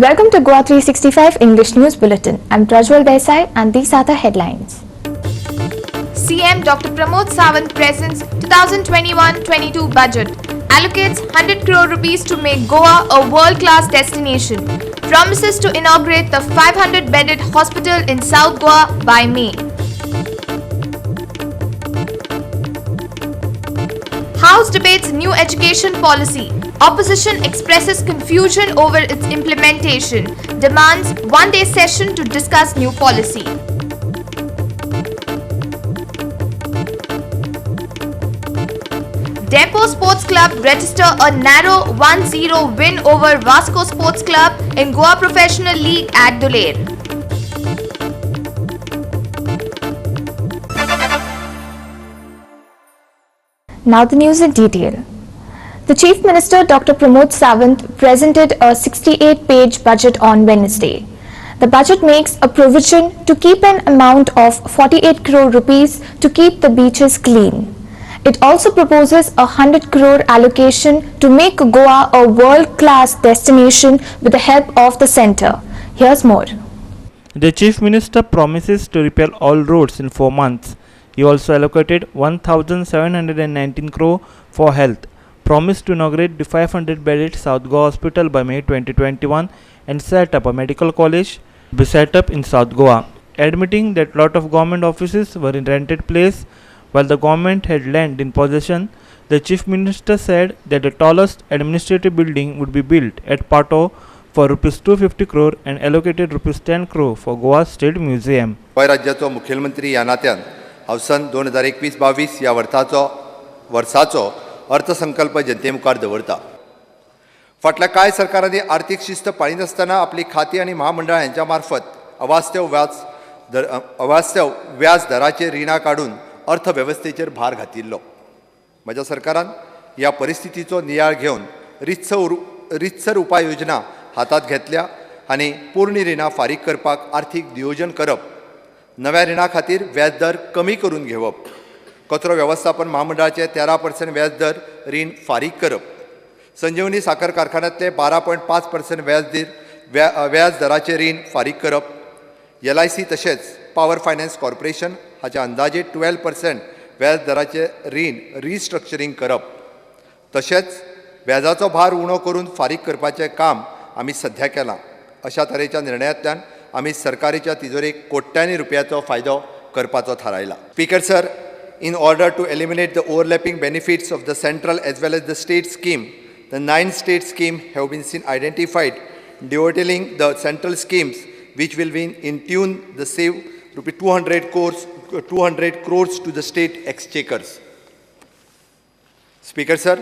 Welcome to Goa 365 English News Bulletin. I'm Prajwal Desai and these are the headlines. CM Dr. Pramod Sawant presents 2021-22 budget. Allocates 100 crore rupees to make Goa a world-class destination. Promises to inaugurate the 500-bedded hospital in South Goa by May. House debates new education policy. Opposition expresses confusion over its implementation. Demands one-day session to discuss new policy. Depot Sports Club register a narrow 1-0 win over Vasco Sports Club in Goa Professional League at Duler. Now the news in detail. The Chief Minister Dr. Pramod Sawant presented a 68-page budget on Wednesday. The budget makes a provision to keep an amount of 48 crore rupees to keep the beaches clean. It also proposes a 100 crore allocation to make Goa a world-class destination with the help of the centre. Here's more. The Chief Minister promises to repair all roads in 4 months. He also allocated 1,719 crore for health, promised to inaugurate the 500-bedded South Goa Hospital by May 2021 and set up a medical college to be set up in South Goa, admitting that lot of government offices were in rented place while the government had land in possession. The Chief Minister said that the tallest administrative building would be built at Pato for Rs 250 crore and allocated Rs 10 crore for Goa State Museum. Goa राज्याचो मुखेलमंत्री ह्या नात्यान हांव सन 2021-22 ह्या वर्साचो अर्थसंकल्प जनते मुखार दवरता. फाटल्या कांय सरकारांनी आर्थीक शिस्त पाळिनासतना आसतना आपली खाती आनी महामंडळां हांच्या मार्फत अवास्तव व्याज दराचेर रिणां काडून अर्थवेवस्थेचेर भार घातिल्लो. म्हज्या सरकारान ह्या परिस्थितीचो नियाळ घेवन रितसर उपाय योजना हातांत घेतल्या आनी पोरणी रिणां फारीक करपाक आर्थीक नियोजन करप, नव्या रिणां खातीर व्याज दर कमी करून घेवप, कचरो वेवस्थापन महामंडळाचे 13% व्याज दर रीण फारीक करप, संजीवनी साखर कारखान्यांतले 12.5% व्याज दराचे रीण फारीक करप, LIC तशेंच पॉवर फायनान्स कॉर्पोरेशन हाचे अंदाजे 12% व्याज दराचे रीण रिस्ट्रक्चरींग करप, तशेंच व्याजाचो भार उणो करून फारीक करपाचें काम आमी सध्या केलां. अशा तरेच्या निर्णयांतल्यान आमी सरकारीच्या तिजोरेक कोट्यांनी रुपयाचो फायदो करपाचो थारायला. Speaker sir, in order to eliminate the overlapping benefits of the central as well as the state scheme, the 9 state schemes have been identified, devolving the central schemes which will be in tune the save Rs 200 crores to the state exchequers. Speaker sir,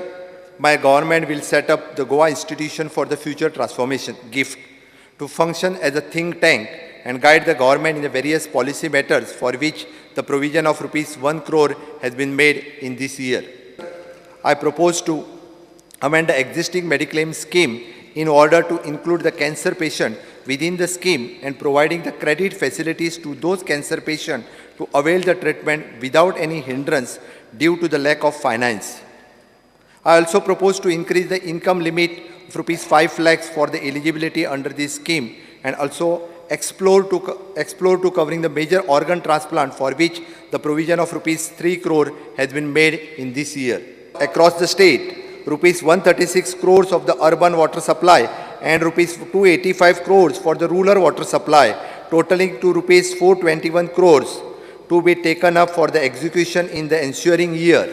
my government will set up the Goa Institution for the Future Transformation GIFT to function as a think tank and guide the government in the various policy matters for which the provision of Rs 1 crore has been made in this year. I propose to amend the existing Mediclaim scheme in order to include the cancer patient within the scheme and providing the credit facilities to those cancer patients to avail the treatment without any hindrance due to the lack of finance. I also propose to increase the income limit of Rs 5 lakhs for the eligibility under this scheme and also explore to covering the major organ transplant for which the provision of Rs 3 crore has been made in this year. Across the state, Rs 136 crores of the urban water supply and Rs 285 crores for the rural water supply, totaling to Rs 421 crores to be taken up for the execution in the ensuing year.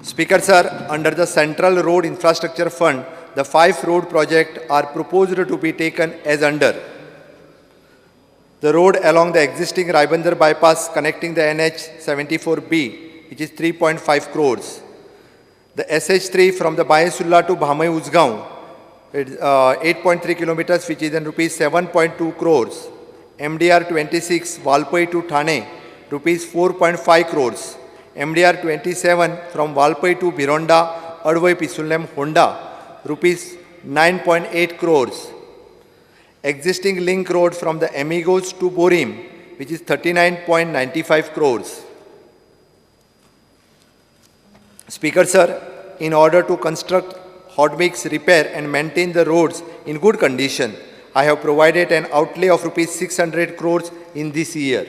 Speaker sir, under the Central Road Infrastructure Fund, the 5 road projects are proposed to be taken as under. The road along the existing Raibandar bypass connecting the NH 74B, which is 3.5 crores. The SH3 from the Bayesulla to Bhamai Uzgaon, 8.3 kilometers, which is in Rs 7.2 crores. MDR 26 Valpai to Thane, Rs 4.5 crores. MDR 27 from Valpai to Bironda, Advai Pisulem Honda, Rs 9.8 crores. Existing link road from the Amigos to Borim, which is 39.95 crores. Speaker sir, in order to construct hot mix, repair and maintain the roads in good condition, I have provided an outlay of rupees 600 crores in this year.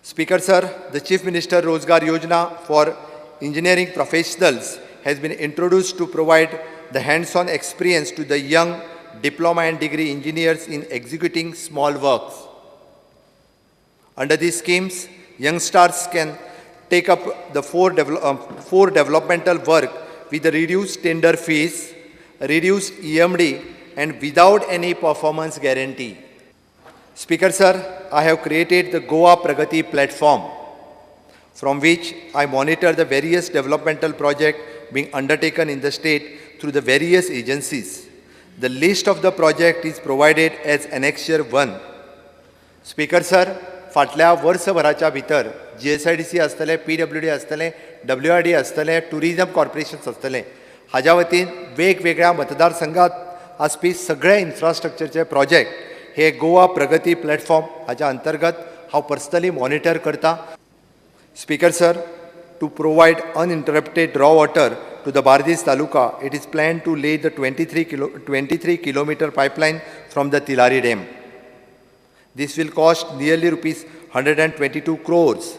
Speaker sir, the Chief Minister Rozgar Yojana for engineering professionals has been introduced to provide the hands-on experience to the young diploma and degree engineers in executing small works. Under these schemes, youngsters can take up the four developmental work with a reduced tender fees, reduced EMD, and without any performance guarantee. Speaker sir, I have created the Goa Pragati platform, from which I monitor the various developmental projects being undertaken in the state through the various agencies. The list of the project is provided as Annexure 1. Speaker sir, फाटल्या वर्षभराच्या भितर GSIDC आसतले, PWD आसतले, WRD आसतले, tourism corporations आसतले, हाज्या वतीन वेगवेगळ्या मतदारसंघात आसपी सगळे इन्फ्रास्ट्रक्चरचे प्रोजेक्ट हे गोवा प्रगती प्लॅटफॉर्म हाच्या अंतर्गत हांव पर्सनली मॉनिटर करता. Speaker sir, to provide uninterrupted raw water to the Bardis Taluka, it is planned to lay the 23-kilometer pipeline from the Tilari Dam. This will cost nearly rupees 122 crores.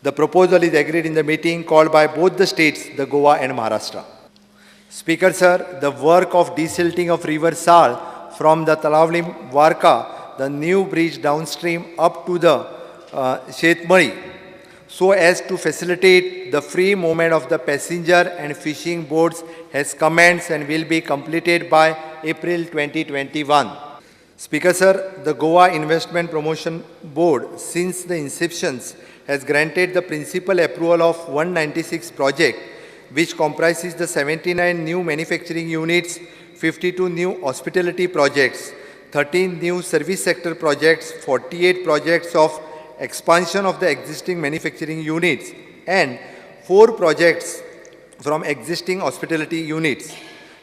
The proposal is agreed in the meeting called by both the states, the Goa and Maharashtra. Speaker sir, the work of desilting of river Sal from the Talavli Varka, the new bridge downstream up to the Shetmari, so as to facilitate the free movement of the passenger and fishing boats has commenced and will be completed by April 2021. Speaker sir, the Goa Investment Promotion Board, since the inception, has granted the principal approval of 196 projects, which comprises the 79 new manufacturing units, 52 new hospitality projects, 13 new service sector projects, 48 projects of expansion of the existing manufacturing units, and 4 projects from existing hospitality units.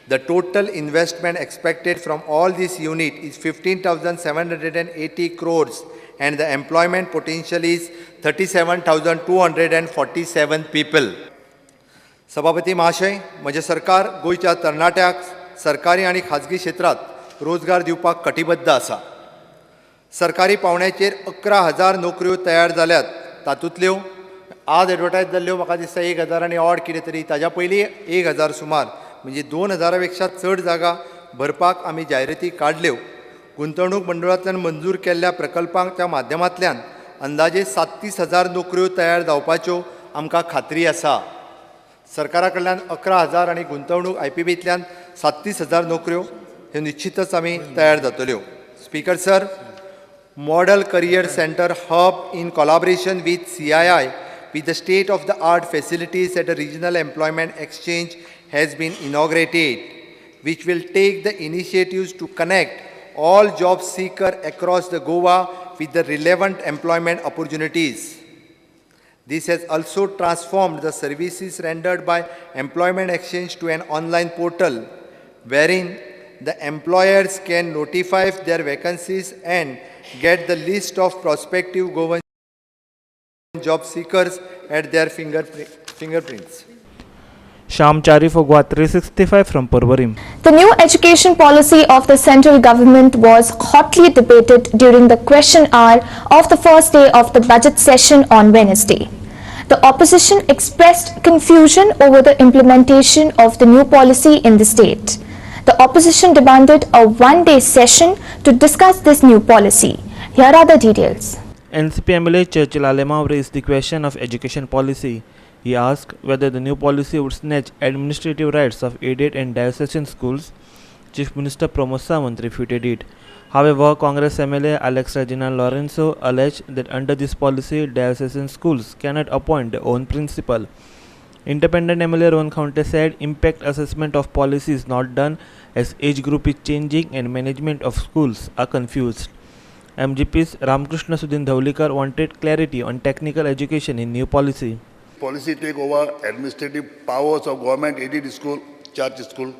The total investment expected from all these units is 15,780 crores and the employment potential is 37,247 people. सभापती महाशय, म्हजे सरकार गोयच्या तरणाट्याक सरकारी आणि खाजगी क्षेत्रात रोजगार दिवपाक कटिबद्ध आसा. सरकारी पावंड्याचेर 11,000 नोकऱ्यो तयार जाल्यात. तातूंतल्यो आज एडवर्टायज जाल्ल्यो म्हाका दिसता 1,000 आनी ऑड कितें तरी, ताज्या पयलीं 1,000 सुमार, म्हणजे 2,000 पेक्षा चड जागा भरपाक आमी जायराती काडल्यो. गुंतवणूक मंडळांतल्यान मंजूर केल्ल्या प्रकल्पांच्या माध्यमांतल्यान अंदाजे 37,000 नोकऱ्यो तयार जावपाच्यो आमकां खात्री आसा. सरकारा कडल्यान 11,000 आनी गुंतवणूक IPBंतल्यान 37,000 नोकऱ्यो ह्यो निश्चितच आमी तयार जातल्यो. Speaker sir, Model Career Center Hub in collaboration with CII with the state-of-the-art facilities at a regional employment exchange has been inaugurated, which will take the initiatives to connect all job seekers across the Goa with the relevant employment opportunities. This has also transformed the services rendered by Employment Exchange to an online portal, wherein the employers can notify their vacancies and get the list of prospective government job seekers at their fingerprints. Sham Chari for Goa 365 from Porvorim. The new education policy of the central government was hotly debated during the question hour of the first day of the budget session on Wednesday. The opposition expressed confusion over the implementation of the new policy in the state. The opposition demanded a one-day session to discuss this new policy. Here are the details. NCP MLA Churchill Alemav raised the question of education policy. He asked whether the new policy would snatch administrative rights of aided and diocesan schools. Chief Minister Pramod Sawant refuted it. However, Congress MLA Alex Regina Lorenzo alleged that under this policy, diocesan schools cannot appoint their own principal. Independent MLA Rohan Khunte said impact assessment of policy is not done as age group is changing and management of schools are confused. MGP's Ramakrishna Sudhin Dhaulikar wanted clarity on technical education in new policy. Policy take over administrative powers of government aided school, church school.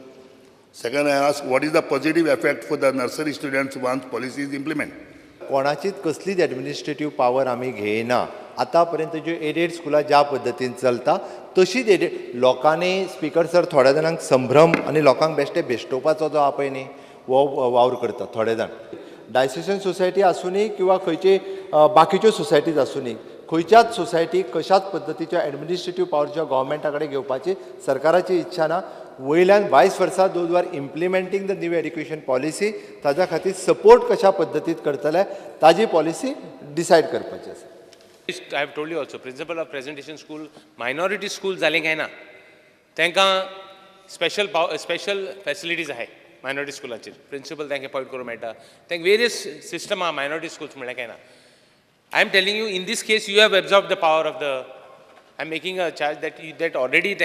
Second, I ask what is the positive effect for the nursery students once policy is implemented? कोणाचीच कसलीच administrative power आमी घेयना. आतां पर्यंत ज्यो added स्कुलां ज्या पद्दतीन चलता तशीच एडेड लोकांनी स्पीकर सर थोड्या जाणांक संभ्रम आनी लोकांक बेश्टे बेश्टोवपाचो जो आहा पळय न्ही, हो वावर करता थोडे जाण. डायसेशन सोसायटी आसूनी किंवा खंयची बाकीच्यो सोसायटीज आसूनी खंयच्याच सोसायटीक कशाच पद्दतीच्या एडमिनिस्ट्रेटीव पावरच्या गव्हर्मेंटा कडेन घेवपाची सरकाराची इच्छा ना. वयल्यान वायस वर्सा those are implementing the new education policy ताज्या खातीर सपोर्ट कशा पद्दतीत करतले ताजी पॉलिसी डिसायड करपाची आसा. I have told you also, principal of presentation school, minority school जालें काय ना, तांकां स्पेशल फॅसिलिटीज आहाय मायनॉरिटी स्कुलाचेर. प्रिंसिपल तांकां अपॉयंट करूंक मेळटा. तांकां वेरियस सिस्टम आहा मायनॉरिटी स्कूल्स म्हणल्यार काय ना. I am telling you, in this case, you have absorbed the power of the. I am making a charge that already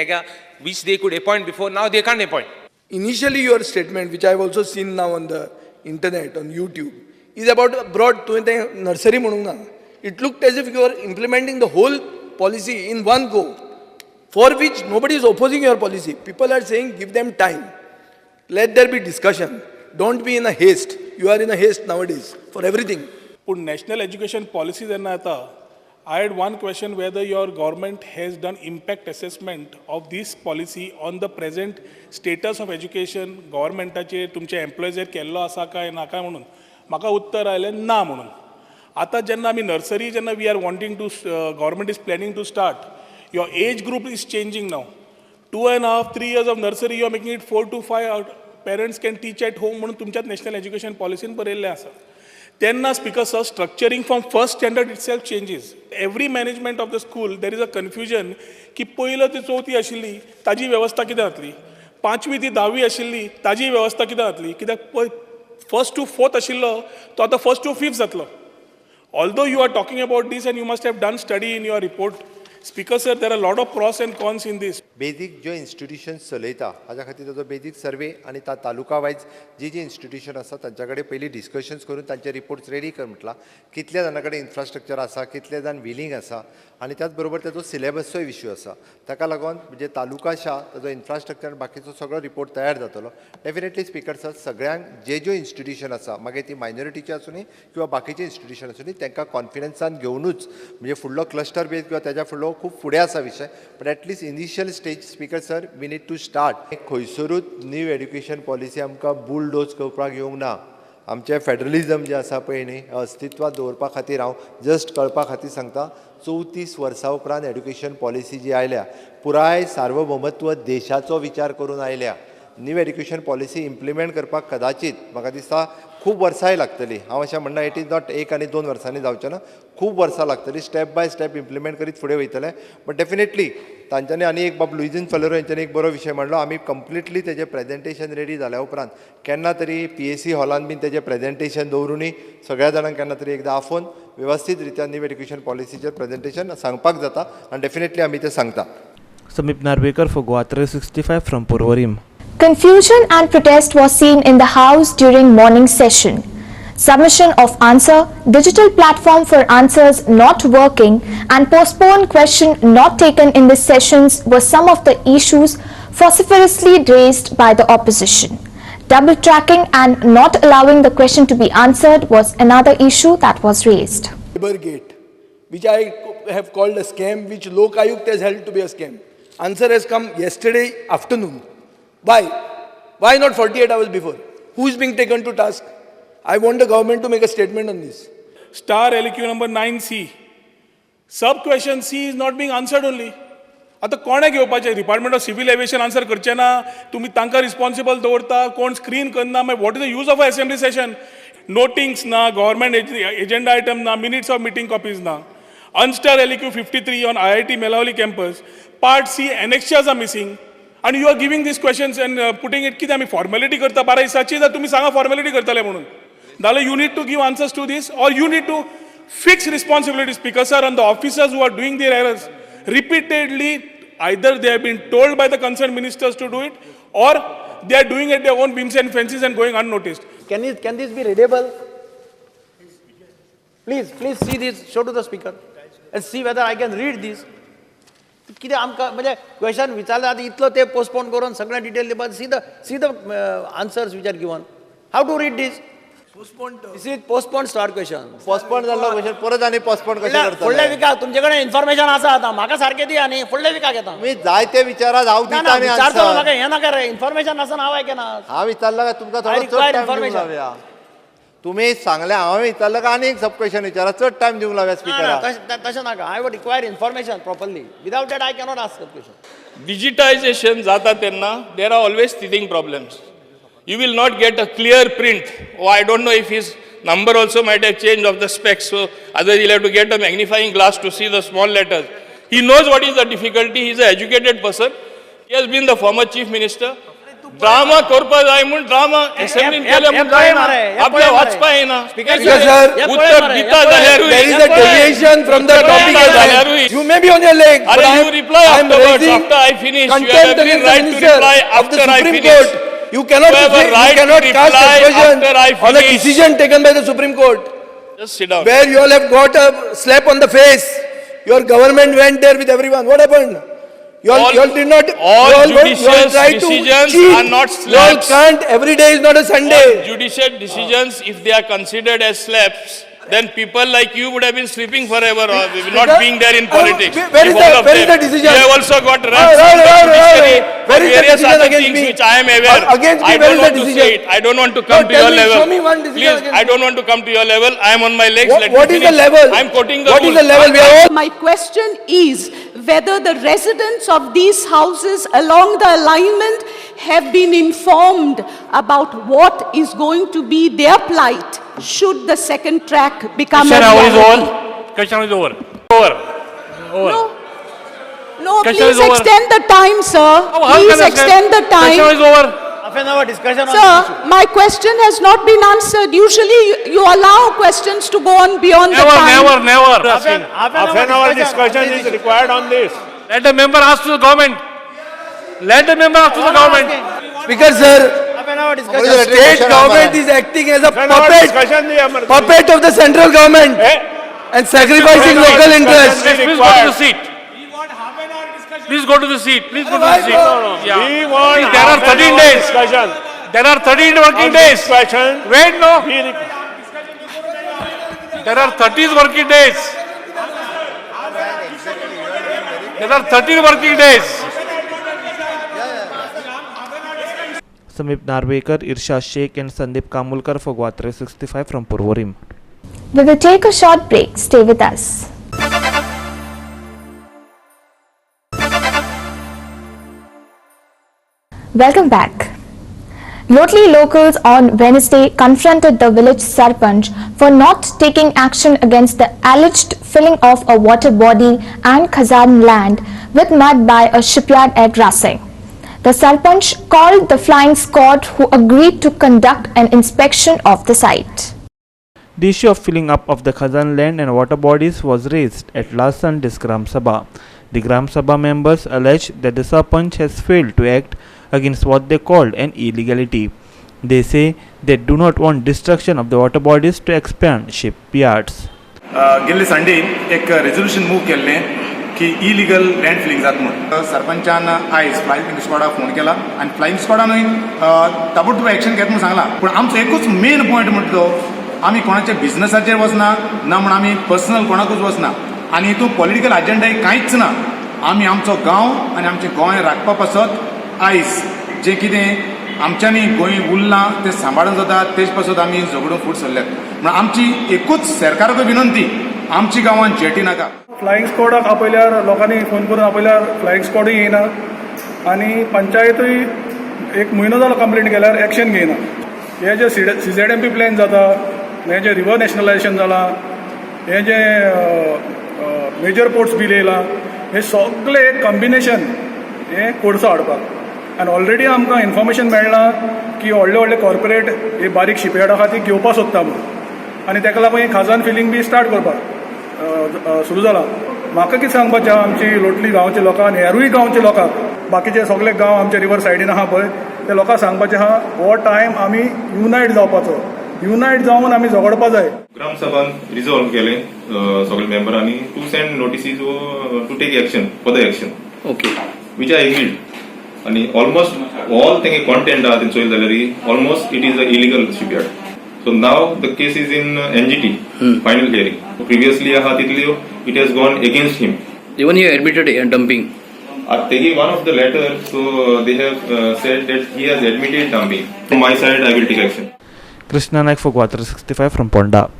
which they could appoint before, now they can't appoint. Initially, your statement, which I have also seen now on the internet, on YouTube, is about broad nursery म्हणूंक ना. It looked as if you are implementing the whole policy in one go, for which nobody is opposing your policy. People are saying, give them time. Let there be discussion. Don't be in a haste. You are in a haste nowadays for everything. But national education policy जेन्ना येता, I had one question whether your government has done impact assessment of this policy on the present status of education. गव्हर्मेंटाचेर तुमच्या एम्प्लॉयजर केल्लो आसा काय ना काय म्हणून म्हाका उत्तर आयलें ना म्हणून. आता जेन्ना आमी नर्सरी जेन्ना we are wanting to government is planning to start, your age group is changing now. 2.5, 3 years of nursery, you are making it 4 to 5. Parents can teach at home म्हणून तुमच्यात नॅशनल एज्युकेशन पॉलिसीन बरयल्लें आसा. तेन्ना speaker sir structuring from first standard itself changes. Every management of the school there is a confusion की पयलो ती 4थी आशिल्ली ताजी वेवस्था कितें जातली, 5वी ती 10वी आशिल्ली ताजी वेवस्था कितें जातली, कित्याक 1st to 4th आशिल्लो तो आतां 1st to 5th जातलो. Although you are talking about this and you must have done study in your report, Speaker sir, there are a lot of pros and cons in this. Basic ज्यो institutions चलयता हाज्या खातीर ताजो basic सर्वे आनी taluka wise जी institution आसा तांच्या कडेन पयलीं डिस्कशन्स करून तांचे रिपोर्ट्स रेडी कर म्हटला. कितल्या जाणां कडेन इन्फ्रास्ट्रक्चर आसा, कितले जाण विलींग आसा आनी त्याच बरोबर ताजो सिलेबसचोय इश्यू आसा. ताका लागून म्हणजे तालुका आसा ताजो इन्फ्रास्ट्रक्चर बाकीचो सगळो रिपोर्ट तयार जातलो. डेफिनेटली स्पीकर सर सगळ्यांक ज्यो इन्स्टिट्यूशन आसा मागीर ती मायनॉरिटीची आसूनी किंवा बाकीचे इन्स्टिट्यूशन आसूनी तांकां कॉन्फिडन्सान घेवनूच म्हणजे फुडलो क्लस्टर बेज किंवा त्याच्या फुडलो खूब फुडें आसा विशय. But at least initial stage speaker sir we need to start. खंयसरूच न्यू एड्युकेशन पॉलिसी आमकां बुलडोज करपाक येवंक ना. आमचें फेडरलिजम जें आसा पळय न्ही अस्तित्वात दवरपा खातीर हांव जस्ट कळपा खातीर सांगता 34 वर्सां उपरांत एड्युकेशन पॉलिसी जी आयल्या पुराय सार्वभौमत्व देशाचो विचार करून आयल्या. न्यू एड्युकेशन पॉलिसी इम्प्लिमेंट करपाक कदाचित म्हाका दिसता खूब वर्सांय लागतली. हांव अशें म्हणना इट इज नॉट 1 आनी 2 वर्सांनी जावचें ना, खूब वर्सां लागतली. स्टेप बाय स्टेप इम्प्लिमेंट करीत फुडें वयतले. बट डेफिनेटली तांच्यांनी आनी एक बाब लुईजीन फेलोरो हेंच्यांनी एक बरो विशय म्हणलो. आमी कंप्लिटली तेजें प्रेजेंटेशन रेडी जाल्या उपरांत केन्ना तरी PAC हॉलान बीन तेजें प्रेजेंटेशन दवरुनी सगळ्या जाणांक केन्ना तरी एकदां आफोवन वेवस्थीत रित्या न्यू एड्युकेशन पॉलिसीचेर प्रेजेंटेशन सांगपाक जाता आनी डेफिनेटली आमी तें सांगता. समीप Narvekar for Goa 365 from Porvorim. Confusion and protest was seen in the House during morning session. Submission of answer, digital platform for answers not working, and postponed question not taken in the sessions were some of the issues vociferously raised by the opposition. Double tracking and not allowing the question to be answered was another issue that was raised. Labour Gate, which I have called a scam, which Lok Ayukt has held to be a scam. Answer has come yesterday afternoon. Why? Why not 48 hours before? Who is being taken to task? I want the government to make a statement on this. Star LQ number 9C. Sub question C is not being answered only. आता कोणे घेवपाचें? Department of civil aviation answer करचें ना, तुमी तांकां responsible दवरता, कोण screen करना, मागीर what is the use of a assembly session? Notings ना, गव्हर्मेंट एजेंडा आयटम ना, मिनिट्स ऑफ मीटिंग कॉपीज ना. Unstar LQ 53 on IIT Melavali campus, Part C annexures are missing. And you are giving these questions and putting it कितें आमी formality करता 12 दिसाची, तर तुमी सांगा formality करतले म्हणून. नाल्यार you need to give answers to this or you need to fix responsibility, Speaker sir, on the officers who are doing their errors. Repeatedly, either they have been told by the concerned ministers to do it or they are doing it their own whims and fancies and going unnoticed. Can this be readable? Please see this, show to the speaker and see whether I can read this. कितें आमकां म्हणजे question विचारला आतां इतलो ते postpone करून सगळें detail दिवपाक see the answers which are given. How to read this? This is postpone start question. Postpone जाल्लो क्वेश्चन परत आनी पोस्टपोन कशें फुडल्या करतले विकाक तुमचे कडेन इन्फॉर्मेशन आसा आता म्हाका सारखे दिया न्ही फुडल्या विकाक येता. मी जायते विचारात हांव ना दिता ना आनी विचारतो आन्सर म्हाका हें नाका रे इन्फॉर्मेशन आसा हांव ऐकना. हांव विचारला काय तुमकां I थोडो require चड टायम दिवंक information. लावया तुम्ही सांगले हांवें विचारलं का आनी एक सब क्वेश्चन विचारा चड टायम दिवंक लावया ना स्पिकराक तशें नाका I would require information properly without that I cannot ask question. Digitization जाता तेन्ना there are always teething problems. You will not get a clear print. Oh, I don't know if his number also might have changed of the specs. So otherwise he'll have to get a magnifying glass to see the small letters. He knows what is the difficulty. He's an educated person. He has been the former chief minister. Drama करपा जाय म्हूण drama असेंब्लीन केले म्हूण जायना आपल्या वाचपा येना उत्तर दिता जाल्यारूय There is a deviation from the topic at hand. You may be on your leg, but Are you reply I am afterwards raising after I finish? You have contempt every against the right to minister reply of the after I Supreme finish. Court. You cannot You have a right to cast reply aspersion after I on a finish. decision taken by the Supreme Court, Just sit down. where you all have got a slap on the face. Your government went there with everyone. What happened? You all did not. all you all judicial tried to decisions cheat. are not You all slaps. can't. Every day is not a Sunday. Judicial decisions, if they are considered as slaps, then people like you would have been sleeping forever or not being there in politics. Where is If all of where is them. the decision? You have also got Where raps in the judiciary is for the various decision other against things me? which I am aware. Against me, I where don't is the want to decision? say it. I don't want to come to tell your me, level. show me one decision Please, against I don't want to come to your level. I am on my legs. Let What me is the finish. level? I am quoting the What is rules. the level? We are all. My question is whether the residents of these houses along the alignment have been informed about what is going to be their plight should the second track become a reality. Question is over. Over. No, Question is please over. extend the time, sir. Please extend the time. Question is over. Half an hour discussion on this Sir, issue. my question has not been answered. Usually you allow questions to go on beyond the time. Never. Half an hour discussion is required on this. Let the member ask to the government. Let the member ask to the government. Speaker, sir. half an hour The discussion. state government is acting as a puppet of the central government and sacrificing local interests. Please go to the seat. Please go to the seat. Please go to the seat. Yeah. Please, there are 13 days. There are 13 working days. Wait, no. There are 30 working days. There are 13 working days. Samip Narvekar, Irshad Sheikh and Sandeep Kamulkar for Guat 365 from Purvorim. We will take a short break. Stay with us. Welcome back. Lotli locals on Wednesday confronted the village Sarpanch for not taking action against the alleged filling of a water body and Khazan land with mud by a shipyard at Rasai. The Sarpanch called the flying squad who agreed to conduct an inspection of the site. The issue of filling up of the Khazan land and water bodies was raised at last Sunday's Gram Sabha. The Gram Sabha members alleged that the Sarpanch has failed to act against what they called an illegality. They say they do not want destruction of the water bodies to expand shipyards. गेल्ले Sunday एक resolution move केल्लें की illegal land filling जाता म्हणून सरपंचान आयज flying स्क्वॉडाक phone केला आनी flying स्क्वॉडानूय ताबडतोब एक्शन घेता म्हणून सांगला पूण आमचो एकूच मेन पॉयंट म्हणटा तो आमी कोणाच्या बिझनसाचेर वचना ना म्हण आमी पर्सनल कोणाकूच वचना आनी हितून पॉलिटिकल अजेंडाय कांयच ना आमी आमचो गांव आनी आमचें गोंय राखपा पासत आयज जें कितें आमच्यांनी गोंय उरलां तें सांबाळून जाता तेज पासत आमी झगडून फुडें सरल्यात म्हण आमची एकूच सरकाराक विनंती आमची गांवांत जेटी नाका. फ्लायिंग स्क्वॉडाक आपयल्यार लोकांनी फोन करून आपयल्यार फ्लायिंग स्क्वॉडूय येयना आनी पंचायतूय एक म्हयनो जालो कंप्लेंट केल्यार एक्शन घेयना. हे जे CZMP प्लॅन जाता हे जे रिवर नॅशनलायजेशन जालां हे जे मेजर पोर्ट्स बील येयला हे सगळे एक कॉम्बिनेशन हे कोर्सा हाडपाक आनी ऑलरेडी आमकां इन्फॉर्मेशन मेळ्ळां की व्हडले व्हडले कॉर्पोरेट हे बारीक शिपयार्डा खातीर घेवपा सोदता म्हणून आनी ताका लागून खाजान फिलिंग बी स्टार्ट करपाक सुरू जाला. म्हाका कितें सांगपाचें आहा आमची लोटली गांवच्या लोकांक हेरूय गांवच्या लोकांक बाकीचे सगळे गांव आमच्या रिवर सायडीन आहा पळय त्या लोकांक सांगपाचें आहा हो टायम आमी युनायट जावपाचो युनायट जावन आमी झगडपा जाय. ग्राम सभान रिझॉल्व केले सगळे मेंबरांनी to send notices to take action for the action okay which I agreed आनी ऑलमोस्ट ऑल तेंगे कॉन्टेंट आहा तें चोयल जाल्यार almost it is a illegal shipyard So now the case is in NGT, final hearing. Previously, it has gone against him. Even he admitted dumping. Taking one of the letters, so they have said that he has admitted dumping. From my side, I will take action. Krishna Naik for Guwahati 65 from Ponda.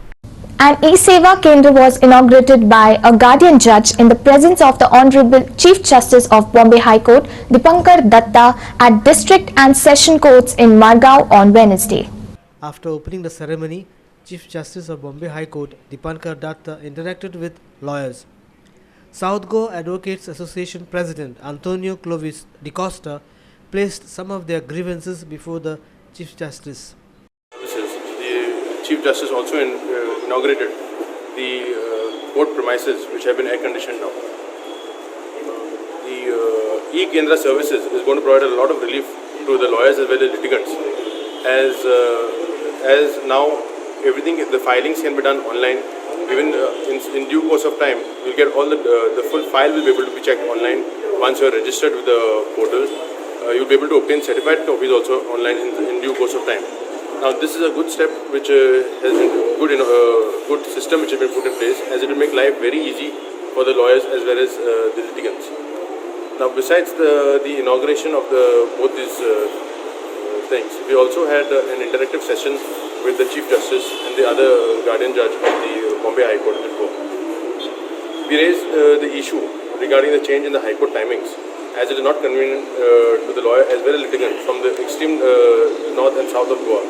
An e-Seva Kendra was inaugurated by a guardian judge in the presence of the Honorable Chief Justice of Bombay High Court, Dipankar Datta, at District and Session Courts in Margao on Wednesday. After opening the ceremony, Chief Justice of Bombay High Court, Dipankar Datta, interacted with lawyers. South Goa Advocates Association President Antonio Clovis de Costa placed some of their grievances before the Chief Justice. The Chief Justice also inaugurated the court premises which have been air-conditioned now. The e-Kendra services is going to provide a lot of relief to the lawyers as well as litigants, as now everything, the filings can be done online. Even in due course of time, you'll get all the full file will be able to be checked online. Once you're registered with the portal, you'll be able to obtain certified copies also online in due course of time. Now this is a good step which has been good system which has been put in place, as it will make life very easy for the lawyers as well as the litigants. Now besides the inauguration of both these things, we also had an interactive session with the Chief Justice and the other guardian judge of the Bombay High Court in Goa. We raised the issue regarding the change in the High Court timings, as it is not convenient to the lawyer as well as litigant from the extreme north and south of Goa.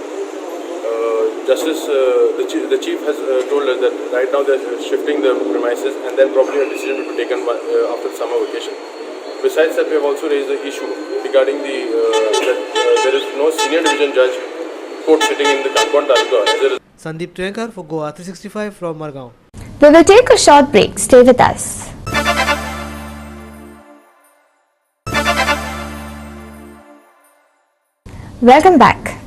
The Chief has told us that right now they are shifting the premises and then probably a decision will be taken after the summer vacation. Besides that, we have also raised the issue regarding that there is no senior division judge court sitting in the Kanpon Taluka. Sandeep Tuyankar for Goa 365 from Margao. We will take a short break. Stay with us. Welcome back.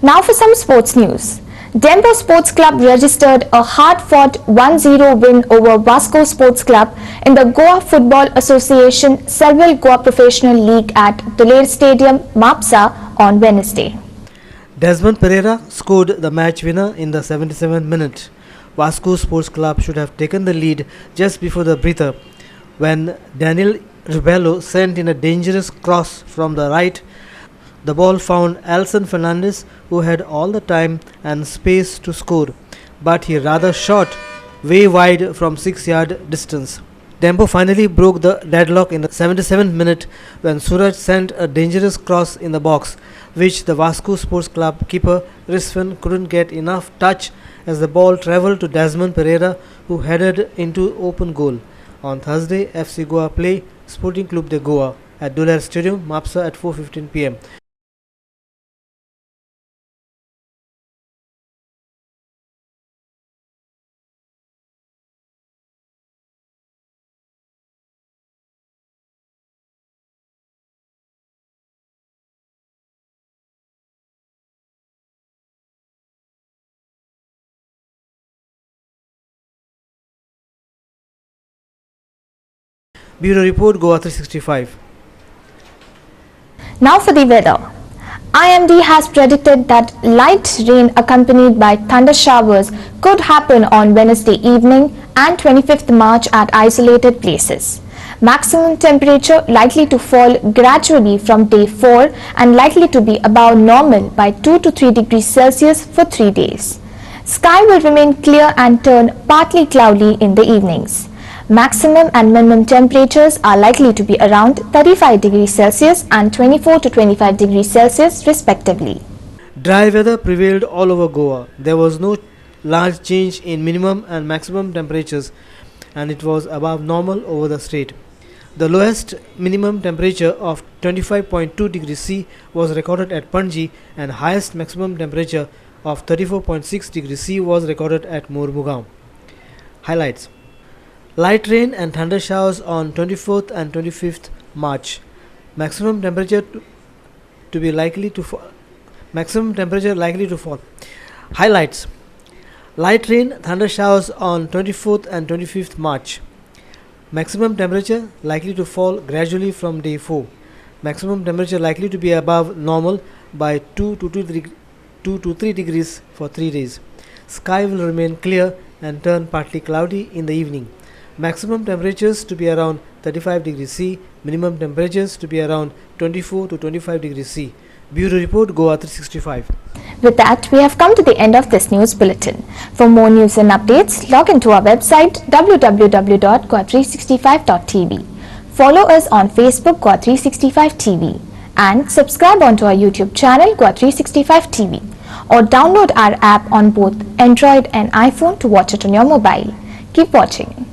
Now for some sports news. Dempo Sports Club registered a hard-fought 1-0 win over Vasco Sports Club in the Goa Football Association Selville Goa Professional League at Dulair Stadium, Mapsa on Wednesday. Desmond Pereira scored the match winner in the 77th minute. Vasco Sports Club should have taken the lead just before the breather when Daniel Rebello sent in a dangerous cross from the right. The ball found Alson Fernandez, who had all the time and space to score, but he rather shot way wide from 6-yard distance. Dempo finally broke the deadlock in the 77th minute when Suraj sent a dangerous cross in the box, which the Vasco Sports Club keeper Rizwan couldn't get enough touch as the ball travelled to Desmond Pereira, who headed into open goal. On Thursday, FC Goa play Sporting Club de Goa at Dulair Stadium, Mapsa at 4:15 p.m. Bureau Report, Goa 365. Now for the weather. IMD has predicted that light rain accompanied by thunder showers could happen on Wednesday evening and 25th March at isolated places. Maximum temperature likely to fall gradually from day 4 and likely to be above normal by 2 to 3 degrees Celsius for 3 days. Sky will remain clear and turn partly cloudy in the evenings. Maximum and minimum temperatures are likely to be around 35 degrees Celsius and 24 to 25 degrees Celsius respectively. Dry weather prevailed all over Goa. There was no large change in minimum and maximum temperatures, and it was above normal over the state. The lowest minimum temperature of 25.2 degrees C was recorded at Panji, and highest maximum temperature of 34.6 degrees C was recorded at Mormugaon. Highlights: light rain and thunder showers on 24th and 25th March. Maximum temperature to be likely to fall. Maximum temperature likely to fall. Highlights: light rain, thunder showers on 24th and 25th March. Maximum temperature likely to fall gradually from day 4. Maximum temperature likely to be above normal by 2 2 to 3 degrees for 3 days. Sky will remain clear and turn partly cloudy in the evening. Maximum temperatures to be around 35 degrees C, minimum temperatures to be around 24 to 25 degrees C. Bureau Report, Goa 365. With that, we have come to the end of this news bulletin. For more news and updates, log into our website www.goa365.tv. Follow us on Facebook Goa 365 TV and subscribe onto our YouTube channel Goa 365 TV, or download our app on both Android and iPhone to watch it on your mobile. Keep watching.